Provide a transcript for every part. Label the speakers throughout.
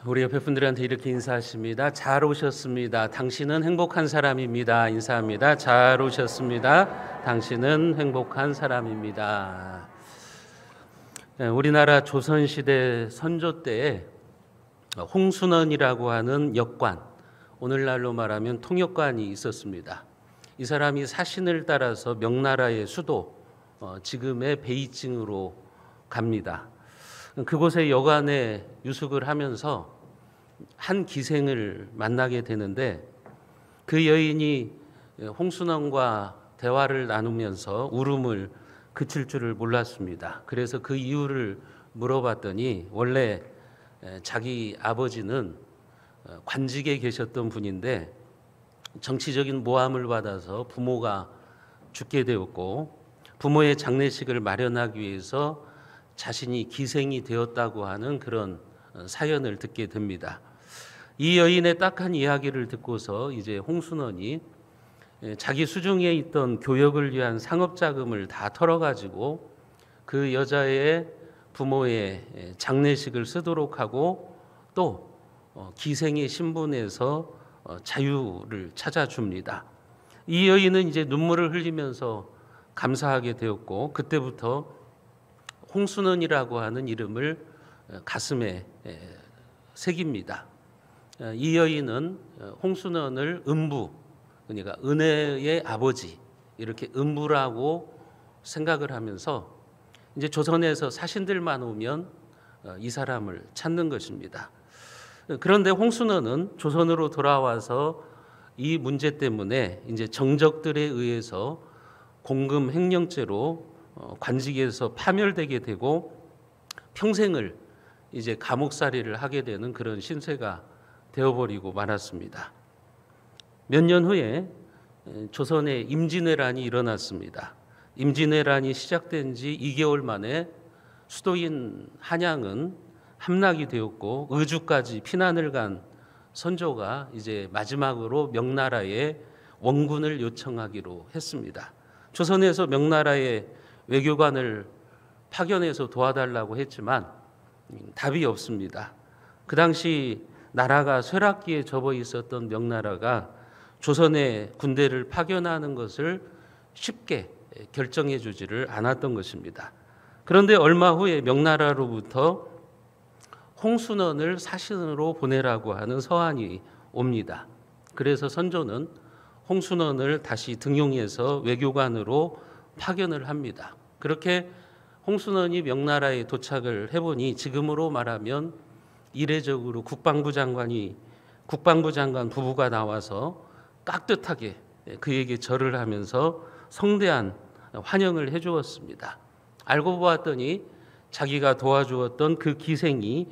Speaker 1: 우리 옆에 분들한테 이렇게 인사하십니다. 잘 오셨습니다. 당신은 행복한 사람입니다. 인사합니다. 잘 오셨습니다. 당신은 행복한 사람입니다. 우리나라 조선시대 선조 때에 홍순원이라고 하는 역관, 오늘날로 말하면 통역관이 있었습니다. 이 사람이 사신을 따라서 명나라의 수도, 지금의 베이징으로 갑니다. 그곳에 여관에 유숙을 하면서 한 기생을 만나게 되는데, 그 여인이 홍순원과 대화를 나누면서 울음을 그칠 줄을 몰랐습니다. 그래서 그 이유를 물어봤더니 원래 자기 아버지는 관직에 계셨던 분인데 정치적인 모함을 받아서 부모가 죽게 되었고, 부모의 장례식을 마련하기 위해서 자신이 기생이 되었다고 하는 그런 사연을 듣게 됩니다. 이 여인의 딱한 이야기를 듣고서 이제 홍순원이 자기 수중에 있던 교역을 위한 상업자금을 다 털어가지고 그 여자의 부모의 장례식을 쓰도록 하고, 또 기생의 신분에서 자유를 찾아줍니다. 이 여인은 이제 눈물을 흘리면서 감사하게 되었고, 그때부터 홍순원이라고 하는 이름을 가슴에 새깁니다. 이 여인은 홍순원을 음부, 그러니까 은혜의 아버지, 이렇게 음부라고 생각을 하면서 이제 조선에서 사신들만 오면 이 사람을 찾는 것입니다. 그런데 홍순원은 조선으로 돌아와서 이 문제 때문에 이제 정적들에 의해서 공금 횡령죄로 관직에서 파멸되게 되고 평생을 이제 감옥살이를 하게 되는 그런 신세가 되어버리고 말았습니다. 몇 년 후에 조선에 임진왜란이 일어났습니다. 임진왜란이 시작된 지 2개월 만에 수도인 한양은 함락이 되었고, 의주까지 피난을 간 선조가 이제 마지막으로 명나라에 원군을 요청하기로 했습니다. 조선에서 명나라에 외교관을 파견해서 도와달라고 했지만 답이 없습니다. 그 당시 나라가 쇠락기에 접어 있었던 명나라가 조선에 군대를 파견하는 것을 쉽게 결정해 주지를 않았던 것입니다. 그런데 얼마 후에 명나라로부터 홍순원을 사신으로 보내라고 하는 서한이 옵니다. 그래서 선조는 홍순원을 다시 등용해서 외교관으로 파견을 합니다. 그렇게 홍순원이 명나라에 도착을 해보니 지금으로 말하면 이례적으로 국방부 장관 부부가 나와서 깍듯하게 그에게 절을 하면서 성대한 환영을 해주었습니다. 알고 보았더니 자기가 도와주었던 그 기생이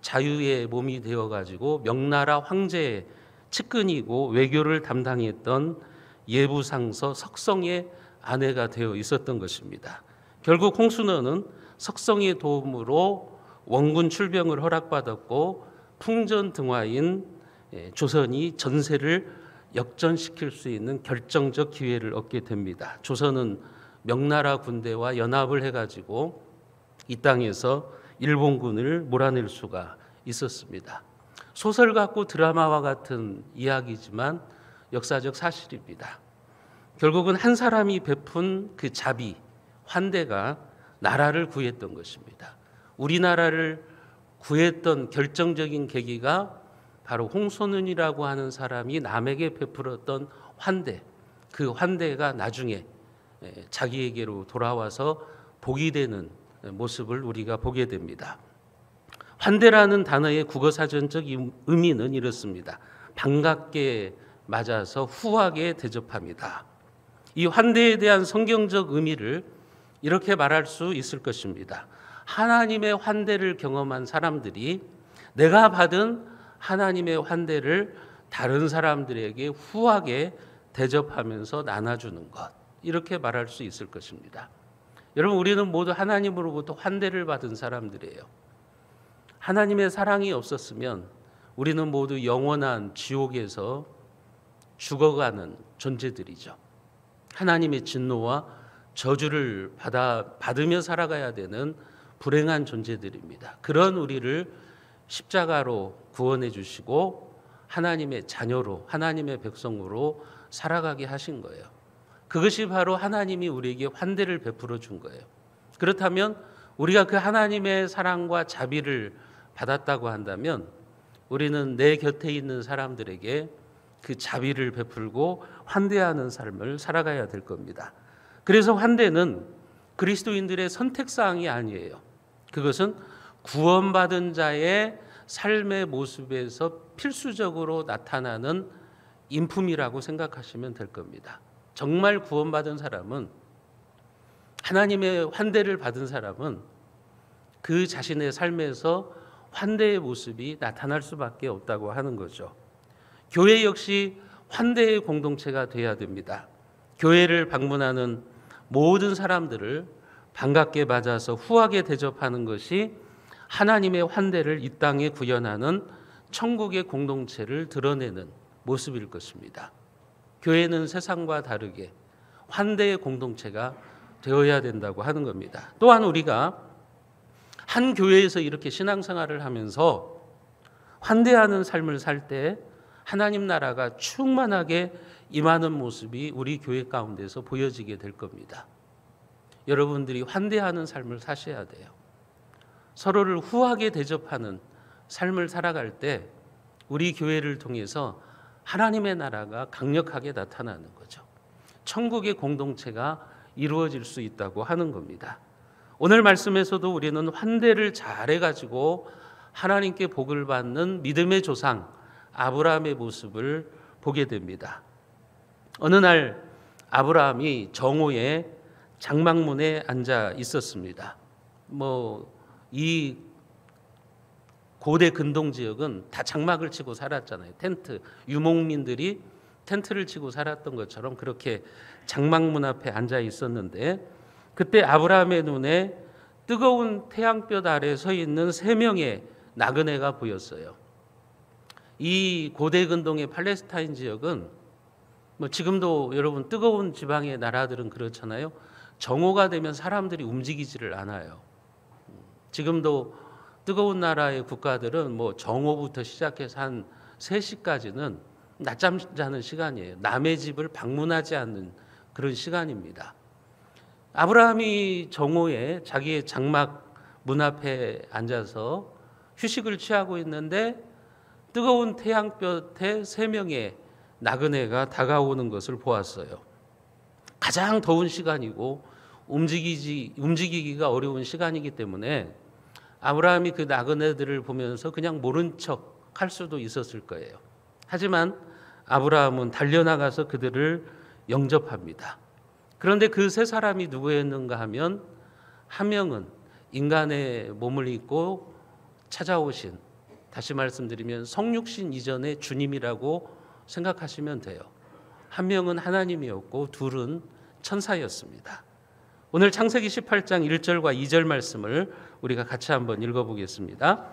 Speaker 1: 자유의 몸이 되어가지고 명나라 황제의 측근이고 외교를 담당했던 예부상서 석성의 아내가 되어 있었던 것입니다. 결국 홍순원은 석성의 도움으로 원군 출병을 허락받았고, 풍전등화인 조선이 전세를 역전시킬 수 있는 결정적 기회를 얻게 됩니다. 조선은 명나라 군대와 연합을 해가지고 이 땅에서 일본군을 몰아낼 수가 있었습니다. 소설 같고 드라마와 같은 이야기지만 역사적 사실입니다. 결국은 한 사람이 베푼 그 자비, 환대가 나라를 구했던 것입니다. 우리나라를 구했던 결정적인 계기가 바로 홍순원이라고 하는 사람이 남에게 베풀었던 환대, 그 환대가 나중에 자기에게로 돌아와서 복이 되는 모습을 우리가 보게 됩니다. 환대라는 단어의 국어사전적 의미는 이렇습니다. 반갑게 맞아서 후하게 대접합니다. 이 환대에 대한 성경적 의미를 이렇게 말할 수 있을 것입니다. 하나님의 환대를 경험한 사람들이 내가 받은 하나님의 환대를 다른 사람들에게 후하게 대접하면서 나눠주는 것, 이렇게 말할 수 있을 것입니다. 여러분, 우리는 모두 하나님으로부터 환대를 받은 사람들이에요. 하나님의 사랑이 없었으면 우리는 모두 영원한 지옥에서 죽어가는 존재들이죠. 하나님의 진노와 저주를 받으며 살아가야 되는 불행한 존재들입니다. 그런 우리를 십자가로 구원해 주시고 하나님의 자녀로, 하나님의 백성으로 살아가게 하신 거예요. 그것이 바로 하나님이 우리에게 환대를 베풀어 준 거예요. 그렇다면 우리가 그 하나님의 사랑과 자비를 받았다고 한다면 우리는 내 곁에 있는 사람들에게 그 자비를 베풀고 환대하는 삶을 살아가야 될 겁니다. 그래서 환대는 그리스도인들의 선택사항이 아니에요. 그것은 구원받은 자의 삶의 모습에서 필수적으로 나타나는 인품이라고 생각하시면 될 겁니다. 정말 구원받은 사람은, 하나님의 환대를 받은 사람은 그 자신의 삶에서 환대의 모습이 나타날 수밖에 없다고 하는 거죠. 교회 역시 환대의 공동체가 되어야 됩니다. 교회를 방문하는 모든 사람들을 반갑게 맞아서 후하게 대접하는 것이 하나님의 환대를 이 땅에 구현하는 천국의 공동체를 드러내는 모습일 것입니다. 교회는 세상과 다르게 환대의 공동체가 되어야 된다고 하는 겁니다. 또한 우리가 한 교회에서 이렇게 신앙생활을 하면서 환대하는 삶을 살 때 하나님 나라가 충만하게 임하는 모습이 우리 교회 가운데서 보여지게 될 겁니다. 여러분들이 환대하는 삶을 사셔야 돼요. 서로를 후하게 대접하는 삶을 살아갈 때 우리 교회를 통해서 하나님의 나라가 강력하게 나타나는 거죠. 천국의 공동체가 이루어질 수 있다고 하는 겁니다. 오늘 말씀에서도 우리는 환대를 잘해가지고 하나님께 복을 받는 믿음의 조상 아브라함의 모습을 보게 됩니다. 어느 날 아브라함이 정오에 장막문에 앉아 있었습니다. 이 고대 근동 지역은 다 장막을 치고 살았잖아요. 텐트, 유목민들이 텐트를 치고 살았던 것처럼 그렇게 장막문 앞에 앉아 있었는데 그때 아브라함의 눈에 뜨거운 태양볕 아래 서 있는 3명의 나그네가 보였어요. 이 고대 근동의 팔레스타인 지역은 지금도 여러분 뜨거운 지방의 나라들은 그렇잖아요. 정오가 되면 사람들이 움직이지를 않아요. 지금도 뜨거운 나라의 국가들은 정오부터 시작해서 한 3시까지는 낮잠 자는 시간이에요. 남의 집을 방문하지 않는 그런 시간입니다. 아브라함이 정오에 자기의 장막 문 앞에 앉아서 휴식을 취하고 있는데 뜨거운 태양볕에 3명의 나그네가 다가오는 것을 보았어요. 가장 더운 시간이고 움직이기가 어려운 시간이기 때문에 아브라함이 그 나그네들을 보면서 그냥 모른 척 할 수도 있었을 거예요. 하지만 아브라함은 달려나가서 그들을 영접합니다. 그런데 그 3사람이 누구였는가 하면 한 명은 인간의 몸을 입고 찾아오신, 다시 말씀드리면 성육신 이전의 주님이라고 생각하시면 돼요. 한 명은 하나님이었고 둘은 천사였습니다. 오늘 창세기 18장 1절과 2절 말씀을 우리가 같이 한번 읽어보겠습니다.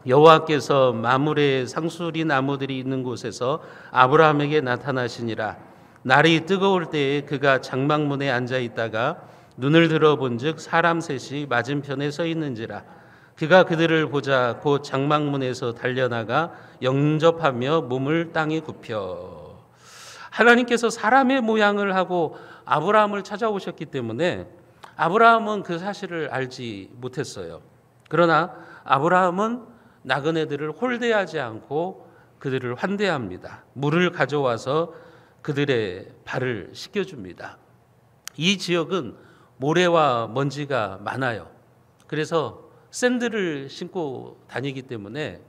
Speaker 1: 여호와께서 마므레의 상수리 나무들이 있는 곳에서 아브라함에게 나타나시니라. 날이 뜨거울 때에 그가 장막문에 앉아 있다가 눈을 들어본즉 사람 셋이 맞은편에 서 있는지라. 그가 그들을 보자 곧 장막문에서 달려나가 영접하며 몸을 땅에 굽혀. 하나님께서 사람의 모양을 하고 아브라함을 찾아오셨기 때문에 아브라함은 그 사실을 알지 못했어요. 그러나 아브라함은 나그네들을 홀대하지 않고 그들을 환대합니다. 물을 가져와서 그들의 발을 씻겨줍니다. 이 지역은 모래와 먼지가 많아요. 그래서 샌들을 신고 다니기 때문에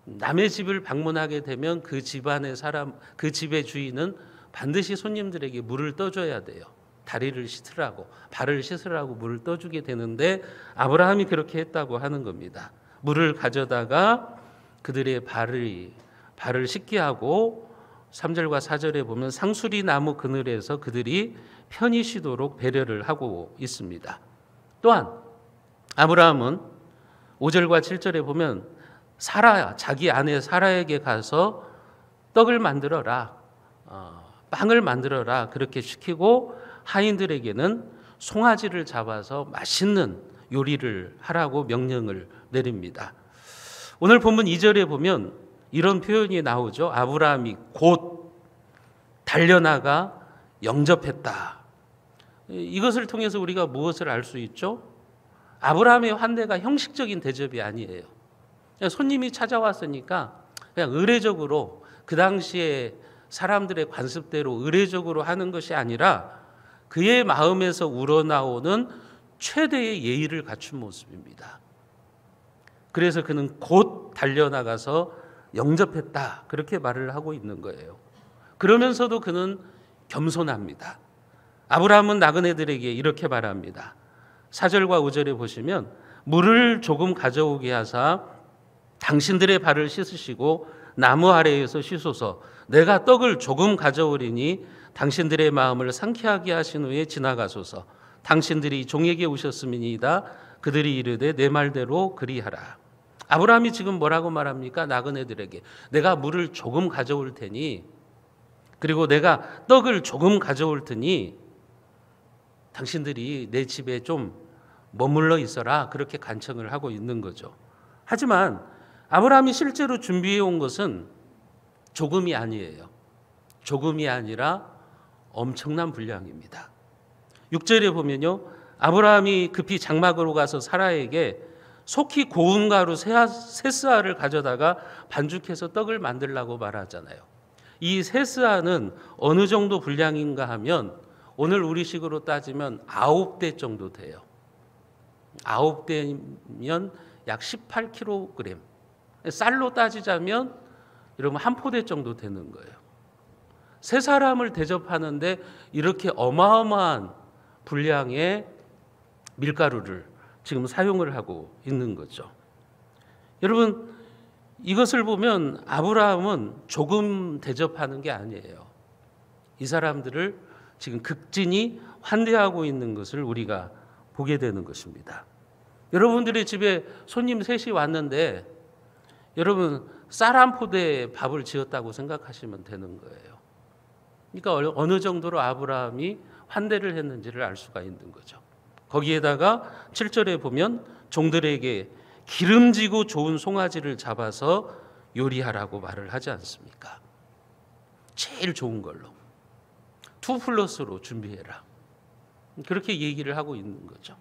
Speaker 1: 남의 집을 방문하게 되면 그 집안의 사람, 그 집의 주인은 반드시 손님들에게 물을 떠줘야 돼요. 다리를 씻으라고, 발을 씻으라고 물을 떠주게 되는데 아브라함이 그렇게 했다고 하는 겁니다. 물을 가져다가 그들의 발을 씻게 하고 3절과 4절에 보면 상수리 나무 그늘에서 그들이 편히 쉬도록 배려를 하고 있습니다. 또한 아브라함은 5절과 7절에 보면 자기 아내 사라에게 가서 떡을 만들어라, 빵을 만들어라 그렇게 시키고 하인들에게는 송아지를 잡아서 맛있는 요리를 하라고 명령을 내립니다. 오늘 본문 2절에 보면 이런 표현이 나오죠. 아브라함이 곧 달려나가 영접했다. 이것을 통해서 우리가 무엇을 알 수 있죠? 아브라함의 환대가 형식적인 대접이 아니에요. 그냥 손님이 찾아왔으니까 그냥 의례적으로 그 당시에 사람들의 관습대로 의례적으로 하는 것이 아니라 그의 마음에서 우러나오는 최대의 예의를 갖춘 모습입니다. 그래서 그는 곧 달려나가서 영접했다. 그렇게 말을 하고 있는 거예요. 그러면서도 그는 겸손합니다. 아브라함은 나그네들에게 이렇게 말합니다. 4절과 5절에 보시면 물을 조금 가져오게 하사 당신들의 발을 씻으시고 나무 아래에서 쉬소서. 내가 떡을 조금 가져오리니 당신들의 마음을 상쾌하게 하신 후에 지나가소서. 당신들이 종에게 오셨음이니이다. 그들이 이르되 내 말대로 그리하라. 아브라함이 지금 뭐라고 말합니까? 나그네들에게 내가 물을 조금 가져올 테니, 그리고 내가 떡을 조금 가져올 테니 당신들이 내 집에 좀 머물러 있어라. 그렇게 간청을 하고 있는 거죠. 하지만 아브라함이 실제로 준비해 온 것은 조금이 아니에요. 조금이 아니라 엄청난 분량입니다. 6절에 보면요, 아브라함이 급히 장막으로 가서 사라에게 속히 고운 가루 세스아를 가져다가 반죽해서 떡을 만들라고 말하잖아요. 이 세스아는 어느 정도 분량인가 하면 오늘 우리식으로 따지면 9대 정도 돼요. 9대면 약 18kg. 쌀로 따지자면 여러분 한 포대 정도 되는 거예요. 세 사람을 대접하는데 이렇게 어마어마한 분량의 밀가루를 지금 사용을 하고 있는 거죠. 여러분, 이것을 보면 아브라함은 조금 대접하는 게 아니에요. 이 사람들을 지금 극진히 환대하고 있는 것을 우리가 보게 되는 것입니다. 여러분들의 집에 손님 셋이 왔는데 여러분 쌀 한 포대에 밥을 지었다고 생각하시면 되는 거예요. 그러니까 어느 정도로 아브라함이 환대를 했는지를 알 수가 있는 거죠. 거기에다가 7절에 보면 종들에게 기름지고 좋은 송아지를 잡아서 요리하라고 말을 하지 않습니까? 제일 좋은 걸로 2+로 준비해라. 그렇게 얘기를 하고 있는 거죠.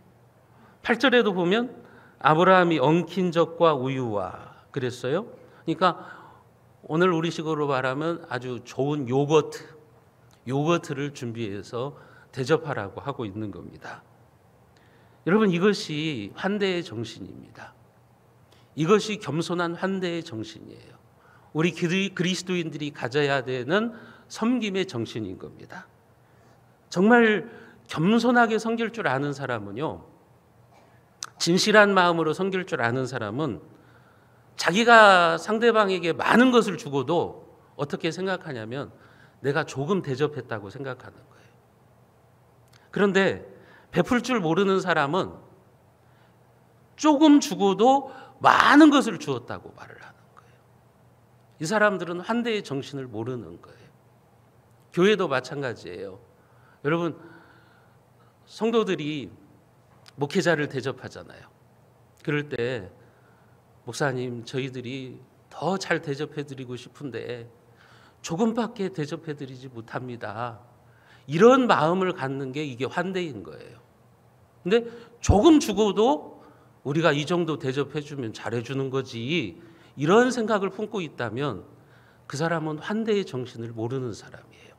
Speaker 1: 8절에도 보면 아브라함이 엉킨 젖과 우유와 그랬어요. 그러니까 오늘 우리식으로 말하면 아주 좋은 요거트를 준비해서 대접하라고 하고 있는 겁니다. 여러분, 이것이 환대의 정신입니다. 이것이 겸손한 환대의 정신이에요. 우리 그리스도인들이 가져야 되는 섬김의 정신인 겁니다. 정말 겸손하게 섬길 줄 아는 사람은요, 진실한 마음으로 섬길 줄 아는 사람은 자기가 상대방에게 많은 것을 주고도 어떻게 생각하냐면 내가 조금 대접했다고 생각하는 거예요. 그런데 베풀 줄 모르는 사람은 조금 주고도 많은 것을 주었다고 말을 하는 거예요. 이 사람들은 환대의 정신을 모르는 거예요. 교회도 마찬가지예요. 여러분, 성도들이 목회자를 대접하잖아요. 그럴 때 목사님, 저희들이 더 잘 대접해드리고 싶은데 조금밖에 대접해드리지 못합니다. 이런 마음을 갖는 게 이게 환대인 거예요. 근데 조금 주고도 우리가 이 정도 대접해주면 잘해주는 거지, 이런 생각을 품고 있다면 그 사람은 환대의 정신을 모르는 사람이에요.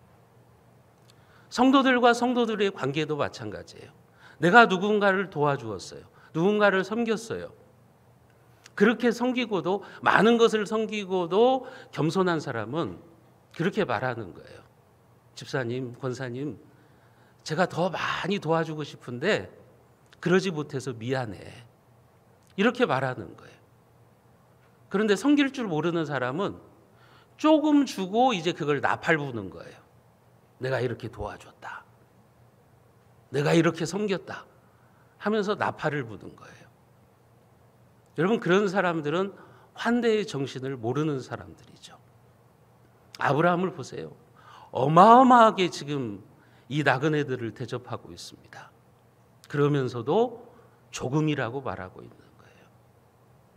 Speaker 1: 성도들과 성도들의 관계도 마찬가지예요. 내가 누군가를 도와주었어요. 누군가를 섬겼어요. 그렇게 섬기고도, 많은 것을 섬기고도 겸손한 사람은 그렇게 말하는 거예요. 집사님, 권사님, 제가 더 많이 도와주고 싶은데 그러지 못해서 미안해. 이렇게 말하는 거예요. 그런데 섬길 줄 모르는 사람은 조금 주고 이제 그걸 나팔 부는 거예요. 내가 이렇게 도와줬다. 내가 이렇게 섬겼다. 하면서 나팔을 부는 거예요. 여러분, 그런 사람들은 환대의 정신을 모르는 사람들이죠. 아브라함을 보세요. 어마어마하게 지금 이 나그네들을 대접하고 있습니다. 그러면서도 조금이라고 말하고 있는 거예요.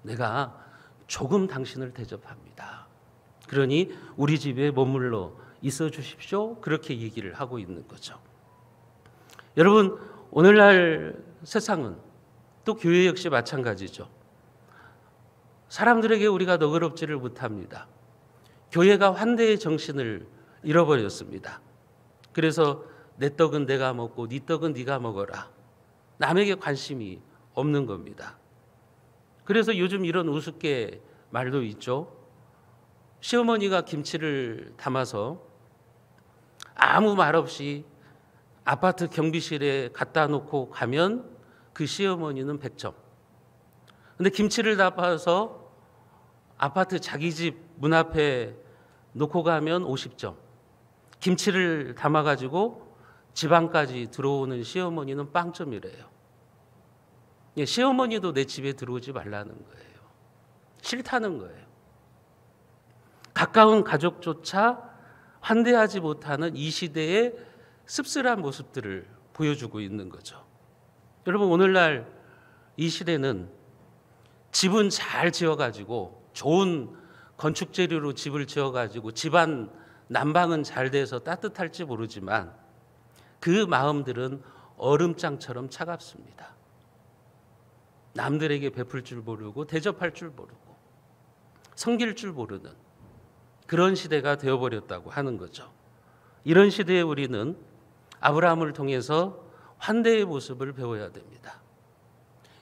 Speaker 1: 내가 조금 당신을 대접합니다. 그러니 우리 집에 머물러 있어 주십시오. 그렇게 얘기를 하고 있는 거죠. 여러분, 오늘날 세상은 또 교회 역시 마찬가지죠. 사람들에게 우리가 너그럽지를 못합니다. 교회가 환대의 정신을 잃어버렸습니다. 그래서 내 떡은 내가 먹고 네 떡은 네가 먹어라. 남에게 관심이 없는 겁니다. 그래서 요즘 이런 우습게 말도 있죠. 시어머니가 김치를 담아서 아무 말 없이 아파트 경비실에 갖다 놓고 가면 그 시어머니는 100점. 근데 김치를 담아서 아파트 자기 집 문 앞에 놓고 가면 50점. 김치를 담아가지고 집안까지 들어오는 시어머니는 빵점이래요. 시어머니도 내 집에 들어오지 말라는 거예요. 싫다는 거예요. 가까운 가족조차 환대하지 못하는 이 시대의 씁쓸한 모습들을 보여주고 있는 거죠. 여러분, 오늘날 이 시대는 집은 잘 지어가지고 좋은 건축 재료로 집을 지어가지고 집안 난방은 잘 돼서 따뜻할지 모르지만 그 마음들은 얼음장처럼 차갑습니다. 남들에게 베풀 줄 모르고 대접할 줄 모르고 섬길 줄 모르는 그런 시대가 되어버렸다고 하는 거죠. 이런 시대에 우리는 아브라함을 통해서 환대의 모습을 배워야 됩니다.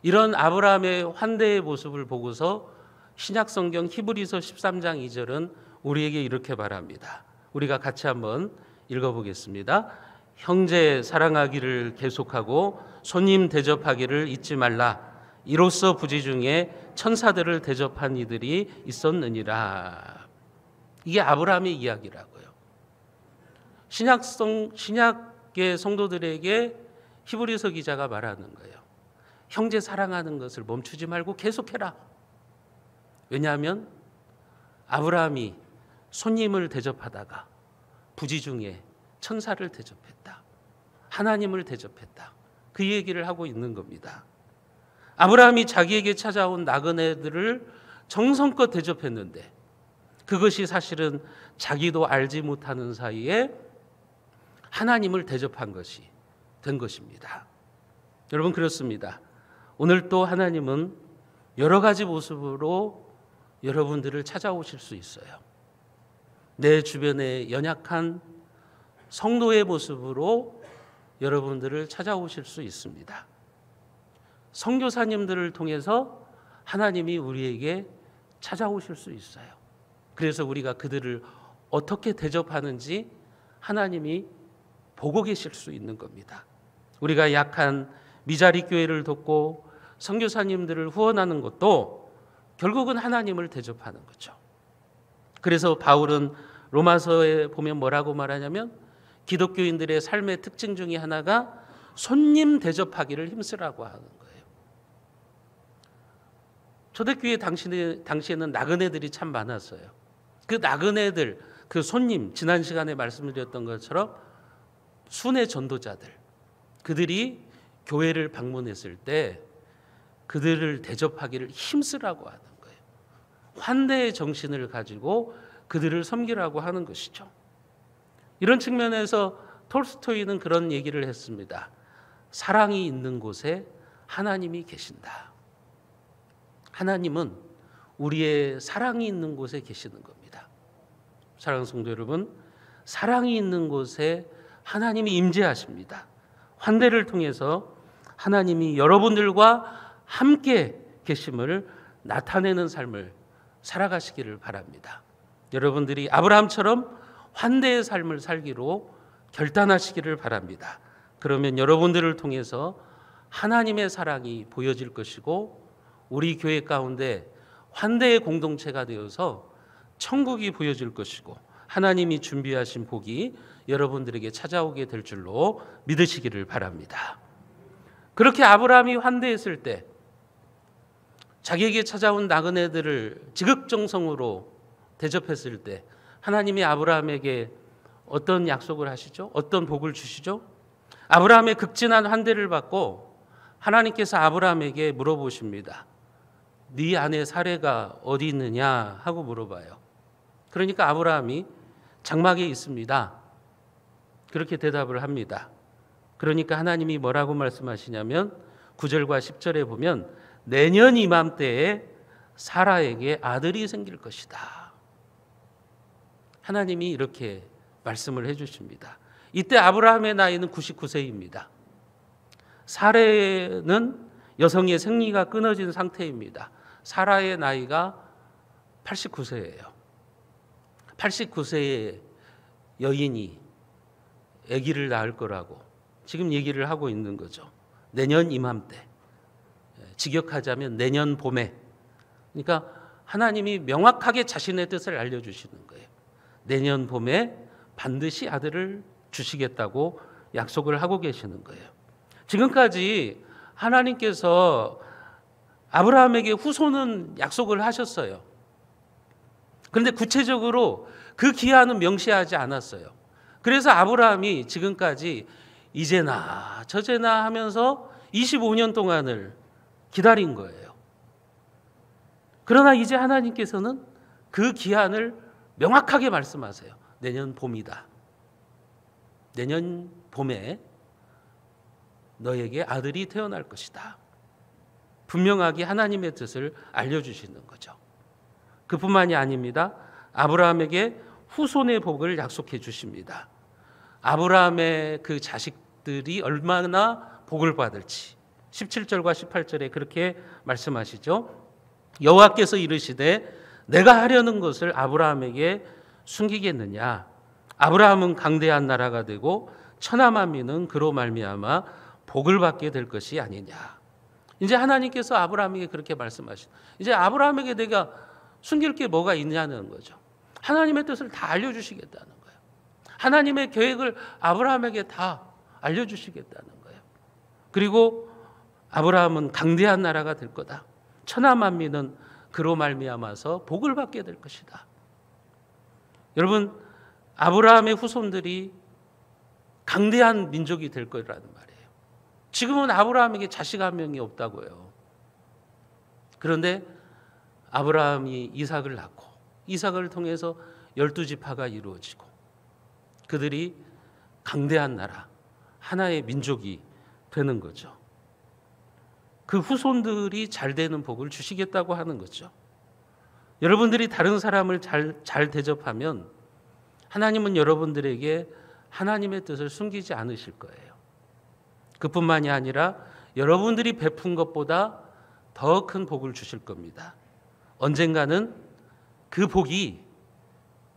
Speaker 1: 이런 아브라함의 환대의 모습을 보고서 신약성경 히브리서 13장 2절은 우리에게 이렇게 말합니다. 우리가 같이 한번 읽어보겠습니다. 형제 사랑하기를 계속하고 손님 대접하기를 잊지 말라. 이로써 부지 중에 천사들을 대접한 이들이 있었느니라. 이게 아브라함의 이야기라고요. 신약의 성도들에게 히브리서 기자가 말하는 거예요. 형제 사랑하는 것을 멈추지 말고 계속해라. 왜냐하면 아브라함이 손님을 대접하다가 부지 중에 천사를 대접했다. 하나님을 대접했다. 그 얘기를 하고 있는 겁니다. 아브라함이 자기에게 찾아온 나그네들을 정성껏 대접했는데 그것이 사실은 자기도 알지 못하는 사이에 하나님을 대접한 것이 된 것입니다. 여러분, 그렇습니다. 오늘 또 하나님은 여러 가지 모습으로 여러분들을 찾아오실 수 있어요. 내 주변에 연약한 성도의 모습으로 여러분들을 찾아오실 수 있습니다. 선교사님들을 통해서 하나님이 우리에게 찾아오실 수 있어요. 그래서 우리가 그들을 어떻게 대접하는지 하나님이 보고 계실 수 있는 겁니다. 우리가 약한 미자리 교회를 돕고 선교사님들을 후원하는 것도 결국은 하나님을 대접하는 거죠. 그래서 바울은 로마서에 보면 뭐라고 말하냐면 기독교인들의 삶의 특징 중에 하나가 손님 대접하기를 힘쓰라고 하는 거예요. 초대교회 당시에는 나그네들이 참 많았어요. 그 나그네들, 그 손님, 지난 시간에 말씀드렸던 것처럼 순회 전도자들, 그들이 교회를 방문했을 때 그들을 대접하기를 힘쓰라고 하는 거예요. 환대의 정신을 가지고 그들을 섬기라고 하는 것이죠. 이런 측면에서 톨스토이는 그런 얘기를 했습니다. 사랑이 있는 곳에 하나님이 계신다. 하나님은 우리의 사랑이 있는 곳에 계시는 겁니다. 사랑하는 성도 여러분, 사랑이 있는 곳에 하나님이 임재하십니다. 환대를 통해서 하나님이 여러분들과 함께 계심을 나타내는 삶을 살아가시기를 바랍니다. 여러분들이 아브라함처럼 환대의 삶을 살기로 결단하시기를 바랍니다. 그러면 여러분들을 통해서 하나님의 사랑이 보여질 것이고 우리 교회 가운데 환대의 공동체가 되어서 천국이 보여질 것이고 하나님이 준비하신 복이 여러분들에게 찾아오게 될 줄로 믿으시기를 바랍니다. 그렇게 아브라함이 환대했을 때 자기에게 찾아온 나그네들을 지극정성으로 대접했을 때 하나님이 아브라함에게 어떤 약속을 하시죠? 어떤 복을 주시죠? 아브라함의 극진한 환대를 받고 하나님께서 아브라함에게 물어보십니다. 네 아내 사레가 어디 있느냐 하고 물어봐요. 그러니까 아브라함이 장막에 있습니다. 그렇게 대답을 합니다. 그러니까 하나님이 뭐라고 말씀하시냐면 9절과 10절에 보면 내년 이맘때에 사라에게 아들이 생길 것이다. 하나님이 이렇게 말씀을 해주십니다. 이때 아브라함의 나이는 99세입니다. 사레는 여성의 생리가 끊어진 상태입니다. 사라의 나이가 89세예요. 89세의 여인이 아기를 낳을 거라고 지금 얘기를 하고 있는 거죠. 내년 이맘때, 직역하자면 내년 봄에. 그러니까 하나님이 명확하게 자신의 뜻을 알려주시는 거예요. 내년 봄에 반드시 아들을 주시겠다고 약속을 하고 계시는 거예요. 지금까지 하나님께서 아브라함에게 후손은 약속을 하셨어요. 그런데 구체적으로 그 기한은 명시하지 않았어요. 그래서 아브라함이 지금까지 이제나 저제나 하면서 25년 동안을 기다린 거예요. 그러나 이제 하나님께서는 그 기한을 명확하게 말씀하세요. 내년 봄이다. 내년 봄에 너에게 아들이 태어날 것이다. 분명하게 하나님의 뜻을 알려주시는 거죠. 그뿐만이 아닙니다. 아브라함에게 후손의 복을 약속해 주십니다. 아브라함의 그 자식들이 얼마나 복을 받을지 17절과 18절에 그렇게 말씀하시죠. 여호와께서 이르시되 내가 하려는 것을 아브라함에게 숨기겠느냐. 아브라함은 강대한 나라가 되고 천하 만민은 그로 말미암아 복을 받게 될 것이 아니냐. 이제 하나님께서 아브라함에게 그렇게 말씀하신. 이제 아브라함에게 내가 숨길 게 뭐가 있냐는 거죠. 하나님의 뜻을 다 알려주시겠다는 거예요. 하나님의 계획을 아브라함에게 다 알려주시겠다는 거예요. 그리고 아브라함은 강대한 나라가 될 거다. 천하 만민은 그로 말미암아서 복을 받게 될 것이다. 여러분, 아브라함의 후손들이 강대한 민족이 될 거라는 말이에요. 지금은 아브라함에게 자식 한 명이 없다고요. 그런데 아브라함이 이삭을 낳고 이삭을 통해서 12지파가 이루어지고 그들이 강대한 나라, 하나의 민족이 되는 거죠. 그 후손들이 잘 되는 복을 주시겠다고 하는 거죠. 여러분들이 다른 사람을 잘 대접하면 하나님은 여러분들에게 하나님의 뜻을 숨기지 않으실 거예요. 그뿐만이 아니라 여러분들이 베푼 것보다 더 큰 복을 주실 겁니다. 언젠가는 그 복이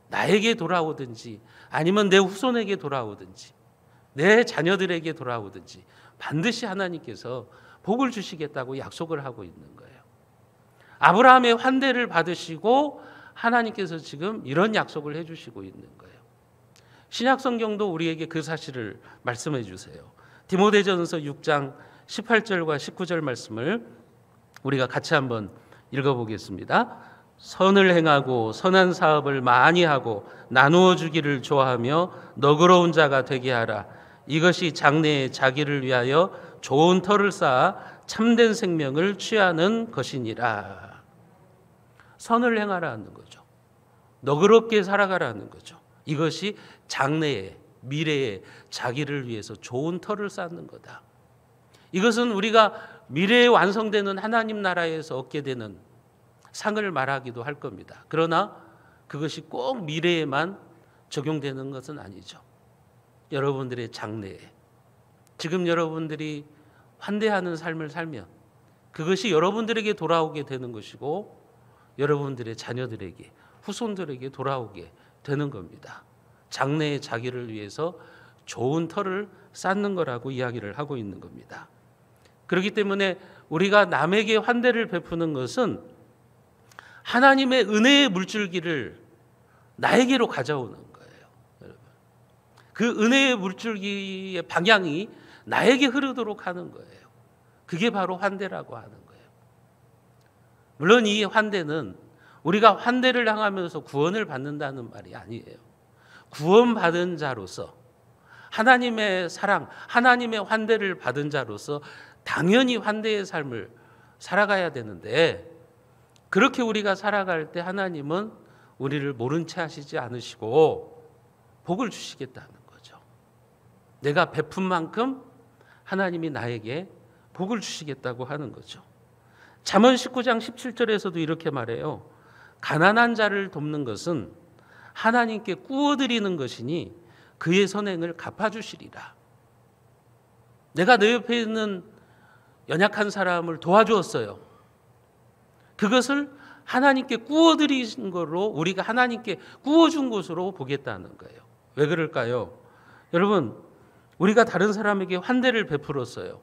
Speaker 1: 나에게 돌아오든지 아니면 내 후손에게 돌아오든지 내 자녀들에게 돌아오든지 반드시 하나님께서 복을 주시겠다고 약속을 하고 있는 거예요. 아브라함의 환대를 받으시고 하나님께서 지금 이런 약속을 해주시고 있는 거예요. 신약 성경도 우리에게 그 사실을 말씀해 주세요. 디모데전서 6장 18절과 19절 말씀을 우리가 같이 한번 읽어보겠습니다. 선을 행하고 선한 사업을 많이 하고 나누어 주기를 좋아하며 너그러운 자가 되게 하라. 이것이 장래에 자기를 위하여 좋은 터를 쌓아 참된 생명을 취하는 것이니라. 선을 행하라는 거죠. 너그럽게 살아가라는 거죠. 이것이 장래에 미래에 자기를 위해서 좋은 터를 쌓는 거다. 이것은 우리가 미래에 완성되는 하나님 나라에서 얻게 되는 상을 말하기도 할 겁니다. 그러나 그것이 꼭 미래에만 적용되는 것은 아니죠. 여러분들의 장래에 지금 여러분들이 환대하는 삶을 살면 그것이 여러분들에게 돌아오게 되는 것이고 여러분들의 자녀들에게 후손들에게 돌아오게 되는 겁니다. 장래에 자기를 위해서 좋은 터를 쌓는 거라고 이야기를 하고 있는 겁니다. 그렇기 때문에 우리가 남에게 환대를 베푸는 것은 하나님의 은혜의 물줄기를 나에게로 가져오는 거예요. 여러분. 그 은혜의 물줄기의 방향이 나에게 흐르도록 하는 거예요. 그게 바로 환대라고 하는 거예요. 물론 이 환대는 우리가 환대를 당하면서 구원을 받는다는 말이 아니에요. 구원받은 자로서 하나님의 사랑, 하나님의 환대를 받은 자로서 당연히 환대의 삶을 살아가야 되는데 그렇게 우리가 살아갈 때 하나님은 우리를 모른 채 하시지 않으시고 복을 주시겠다는 거죠. 내가 베푼 만큼 하나님이 나에게 복을 주시겠다고 하는 거죠. 잠언 19장 17절에서도 이렇게 말해요. 가난한 자를 돕는 것은 하나님께 꾸어드리는 것이니 그의 선행을 갚아주시리라. 내가 내 옆에 있는 연약한 사람을 도와주었어요. 그것을 하나님께 꾸어드린 걸로 우리가 하나님께 꾸어준 것으로 보겠다는 거예요. 왜 그럴까요? 여러분, 우리가 다른 사람에게 환대를 베풀었어요.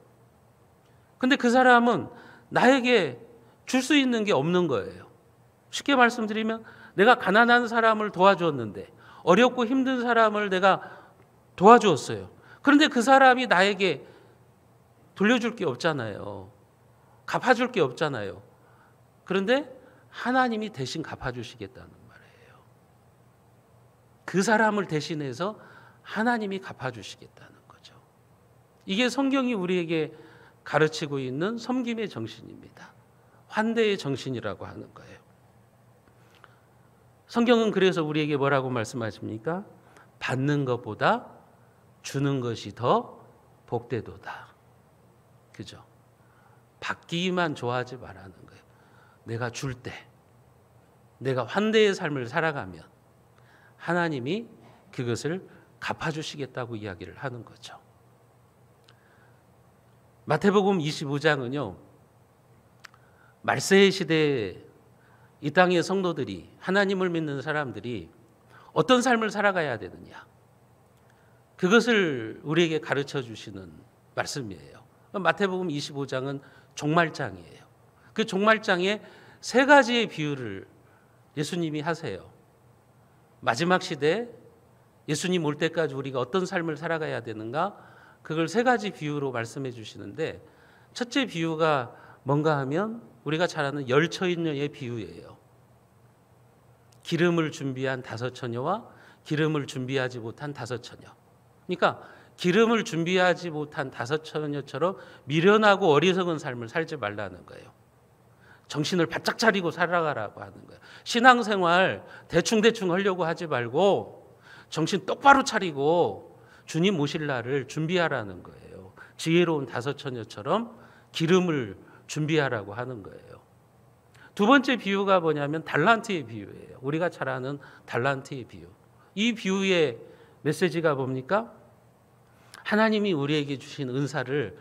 Speaker 1: 근데 그 사람은 나에게 줄 수 있는 게 없는 거예요. 쉽게 말씀드리면 내가 가난한 사람을 도와주었는데 어렵고 힘든 사람을 내가 도와주었어요. 그런데 그 사람이 나에게 돌려줄 게 없잖아요. 갚아줄 게 없잖아요. 그런데 하나님이 대신 갚아주시겠다는 말이에요. 그 사람을 대신해서 하나님이 갚아주시겠다는 거죠. 이게 성경이 우리에게 가르치고 있는 섬김의 정신입니다. 환대의 정신이라고 하는 거예요. 성경은 그래서 우리에게 뭐라고 말씀하십니까? 받는 것보다 주는 것이 더 복되도다. 그죠? 받기만 좋아하지 말라는 거예요. 내가 줄 때, 내가 환대의 삶을 살아가면 하나님이 그것을 갚아주시겠다고 이야기를 하는 거죠. 마태복음 25장은요, 말세 시대에 이 땅의 성도들이, 하나님을 믿는 사람들이 어떤 삶을 살아가야 되느냐, 그것을 우리에게 가르쳐 주시는 말씀이에요. 마태복음 25장은 종말장이에요. 그 종말장에 세 가지의 비유를 예수님이 하세요. 마지막 시대 예수님 올 때까지 우리가 어떤 삶을 살아가야 되는가, 그걸 세 가지 비유로 말씀해 주시는데, 첫째 비유가 뭔가 하면 우리가 잘 아는 열처인녀의 비유예요. 기름을 준비한 5처녀와 기름을 준비하지 못한 5처녀. 그러니까 기름을 준비하지 못한 5처녀처럼 미련하고 어리석은 삶을 살지 말라는 거예요. 정신을 바짝 차리고 살아가라고 하는 거예요. 신앙생활 대충대충 하려고 하지 말고 정신 똑바로 차리고 주님 오실 날을 준비하라는 거예요. 지혜로운 5처녀처럼 기름을 준비하라고 하는 거예요. 두 번째 비유가 뭐냐면 달란트의 비유예요. 우리가 잘 아는 달란트의 비유. 이 비유의 메시지가 뭡니까? 하나님이 우리에게 주신 은사를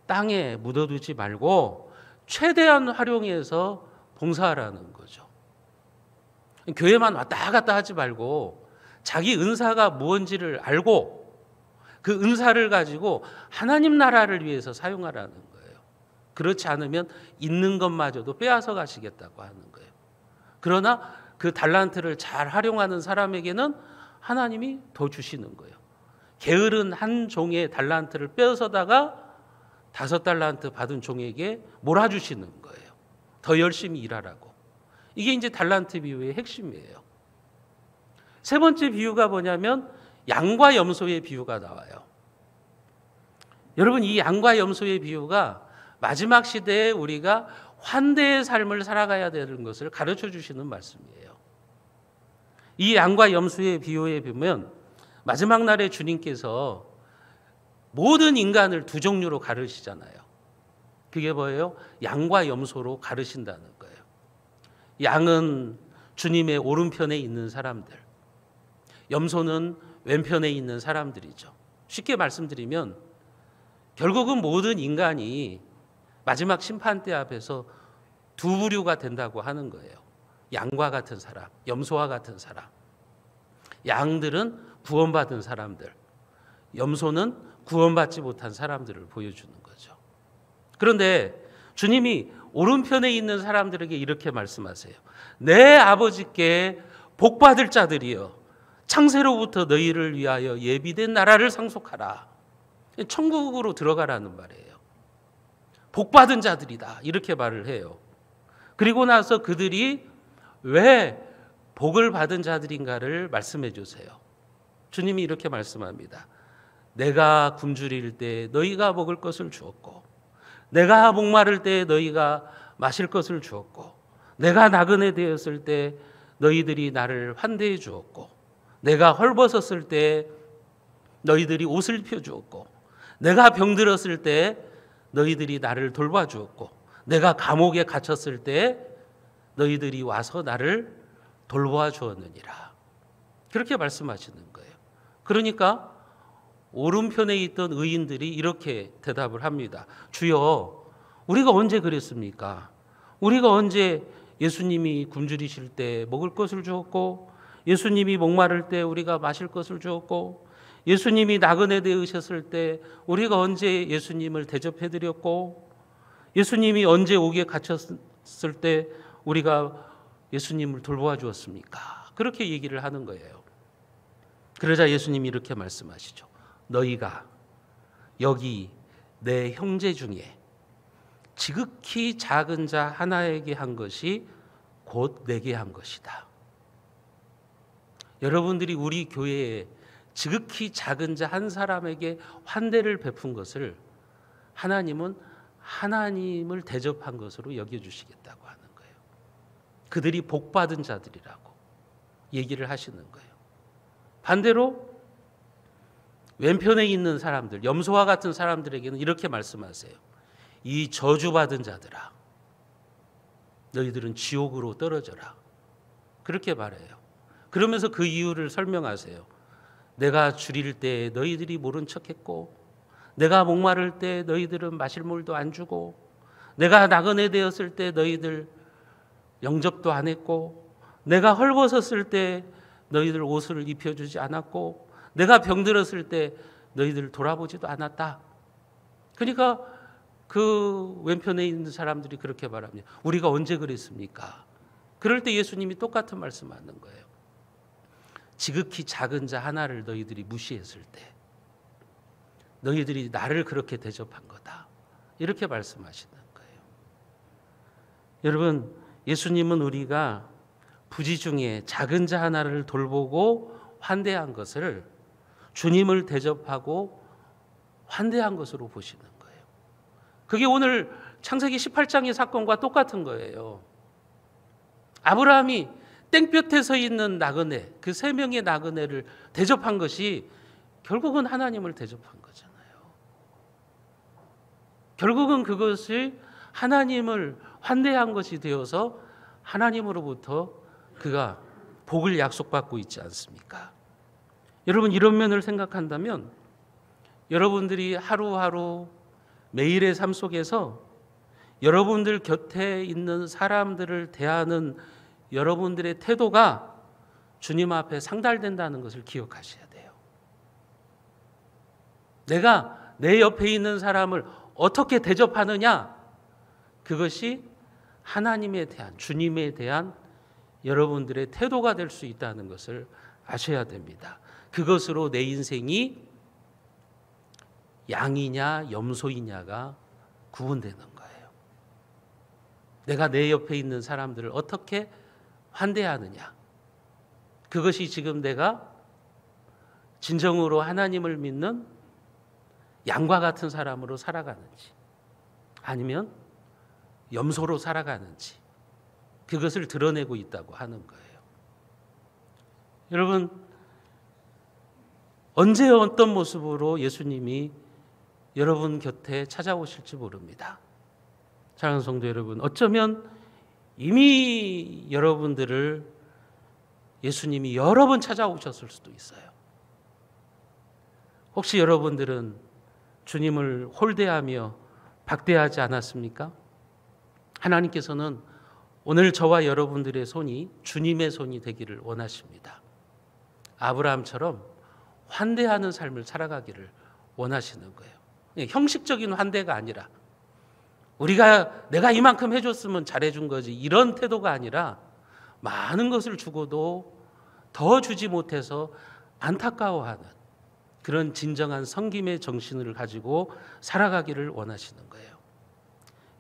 Speaker 1: 땅에 묻어두지 말고 최대한 활용해서 봉사하라는 거죠. 교회만 왔다 갔다 하지 말고 자기 은사가 무엇인지를 알고 그 은사를 가지고 하나님 나라를 위해서 사용하라는 거예요. 그렇지 않으면 있는 것마저도 빼앗아 가시겠다고 하는 거예요. 그러나 그 달란트를 잘 활용하는 사람에게는 하나님이 더 주시는 거예요. 게으른 한 종의 달란트를 빼앗아다가 5달란트 받은 종에게 몰아주시는 거예요. 더 열심히 일하라고. 이게 이제 달란트 비유의 핵심이에요. 세 번째 비유가 뭐냐면 양과 염소의 비유가 나와요. 여러분, 이 양과 염소의 비유가 마지막 시대에 우리가 환대의 삶을 살아가야 되는 것을 가르쳐 주시는 말씀이에요. 이 양과 염소의 비유에 보면 마지막 날에 주님께서 모든 인간을 두 종류로 가르시잖아요. 그게 뭐예요? 양과 염소로 가르신다는 거예요. 양은 주님의 오른편에 있는 사람들, 염소는 왼편에 있는 사람들이죠. 쉽게 말씀드리면 결국은 모든 인간이 마지막 심판대 앞에서 두 부류가 된다고 하는 거예요. 양과 같은 사람, 염소와 같은 사람. 양들은 구원받은 사람들, 염소는 구원받지 못한 사람들을 보여주는 거죠. 그런데 주님이 오른편에 있는 사람들에게 이렇게 말씀하세요. 내 아버지께 복받을 자들이여, 창세로부터 너희를 위하여 예비된 나라를 상속하라. 천국으로 들어가라는 말이에요. 복받은 자들이다, 이렇게 말을 해요. 그리고 나서 그들이 왜 복을 받은 자들인가를 말씀해 주세요. 주님이 이렇게 말씀합니다. 내가 굶주릴 때 너희가 먹을 것을 주었고, 내가 목마를 때 너희가 마실 것을 주었고, 내가 나그네 되었을 때 너희들이 나를 환대해 주었고, 내가 헐벗었을 때 너희들이 옷을 입혀 주었고, 내가 병들었을 때 너희들이 나를 돌봐 주었고, 내가 감옥에 갇혔을 때 너희들이 와서 나를 돌보아 주었느니라. 그렇게 말씀하시는 거예요. 그러니까 오른편에 있던 의인들이 이렇게 대답을 합니다. 주여, 우리가 언제 그랬습니까? 우리가 언제 예수님이 굶주리실 때 먹을 것을 주었고, 예수님이 목마를 때 우리가 마실 것을 주었고, 예수님이 나그네 되으셨을 때 우리가 언제 예수님을 대접해 드렸고, 예수님이 언제 옥에 갇혔을 때 우리가 예수님을 돌보아 주었습니까? 그렇게 얘기를 하는 거예요. 그러자 예수님이 이렇게 말씀하시죠. 너희가 여기 내 형제 중에 지극히 작은 자 하나에게 한 것이 곧 내게 한 것이다. 여러분들이 우리 교회에 지극히 작은 자 한 사람에게 환대를 베푼 것을 하나님은 하나님을 대접한 것으로 여겨주시겠다고 하는 거예요. 그들이 복받은 자들이라고 얘기를 하시는 거예요. 반대로 왼편에 있는 사람들, 염소와 같은 사람들에게는 이렇게 말씀하세요. 이 저주받은 자들아, 너희들은 지옥으로 떨어져라. 그렇게 말해요. 그러면서 그 이유를 설명하세요. 내가 줄일 때 너희들이 모른 척했고, 내가 목마를 때 너희들은 마실 물도 안 주고, 내가 나그네 되었을 때 너희들 영접도 안 했고, 내가 헐벗었을 때 너희들 옷을 입혀주지 않았고, 내가 병들었을 때 너희들 돌아보지도 않았다. 그러니까 그 왼편에 있는 사람들이 그렇게 말합니다. 우리가 언제 그랬습니까? 그럴 때 예수님이 똑같은 말씀하는 거예요. 지극히 작은 자 하나를 너희들이 무시했을 때 너희들이 나를 그렇게 대접한 거다. 이렇게 말씀하시는 거예요. 여러분, 예수님은 우리가 부지 중에 작은 자 하나를 돌보고 환대한 것을 주님을 대접하고 환대한 것으로 보시는 거예요. 그게 오늘 창세기 18장의 사건과 똑같은 거예요. 아브라함이 땡볕에 서 있는 나그네, 그 3명의 나그네를 대접한 것이 결국은 하나님을 대접한 거잖아요. 결국은 그것이 하나님을 환대한 것이 되어서 하나님으로부터 그가 복을 약속받고 있지 않습니까? 여러분, 이런 면을 생각한다면 여러분들이 하루하루 매일의 삶 속에서 여러분들 곁에 있는 사람들을 대하는 여러분들의 태도가 주님 앞에 상달된다는 것을 기억하셔야 돼요. 내가 내 옆에 있는 사람을 어떻게 대접하느냐, 그것이 하나님에 대한, 주님에 대한 여러분들의 태도가 될 수 있다는 것을 아셔야 됩니다. 그것으로 내 인생이 양이냐 염소이냐가 구분되는 거예요. 내가 내 옆에 있는 사람들을 어떻게 환대하느냐, 그것이 지금 내가 진정으로 하나님을 믿는 양과 같은 사람으로 살아가는지 아니면 염소로 살아가는지, 그것을 드러내고 있다고 하는 거예요. 여러분, 언제 어떤 모습으로 예수님이 여러분 곁에 찾아오실지 모릅니다. 사랑하는 성도 여러분, 어쩌면 이미 여러분들을 예수님이 여러 번 찾아오셨을 수도 있어요. 혹시 여러분들은 주님을 홀대하며 박대하지 않았습니까? 하나님께서는 오늘 저와 여러분들의 손이 주님의 손이 되기를 원하십니다. 아브라함처럼 환대하는 삶을 살아가기를 원하시는 거예요. 형식적인 환대가 아니라 내가 이만큼 해줬으면 잘해준 거지, 이런 태도가 아니라 많은 것을 주고도 더 주지 못해서 안타까워하는 그런 진정한 섬김의 정신을 가지고 살아가기를 원하시는 거예요.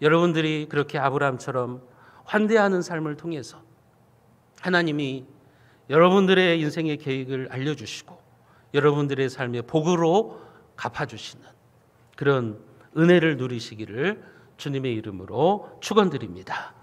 Speaker 1: 여러분들이 그렇게 아브라함처럼 환대하는 삶을 통해서 하나님이 여러분들의 인생의 계획을 알려주시고 여러분들의 삶의 복으로 갚아주시는 그런 은혜를 누리시기를 주님의 이름으로 축원드립니다.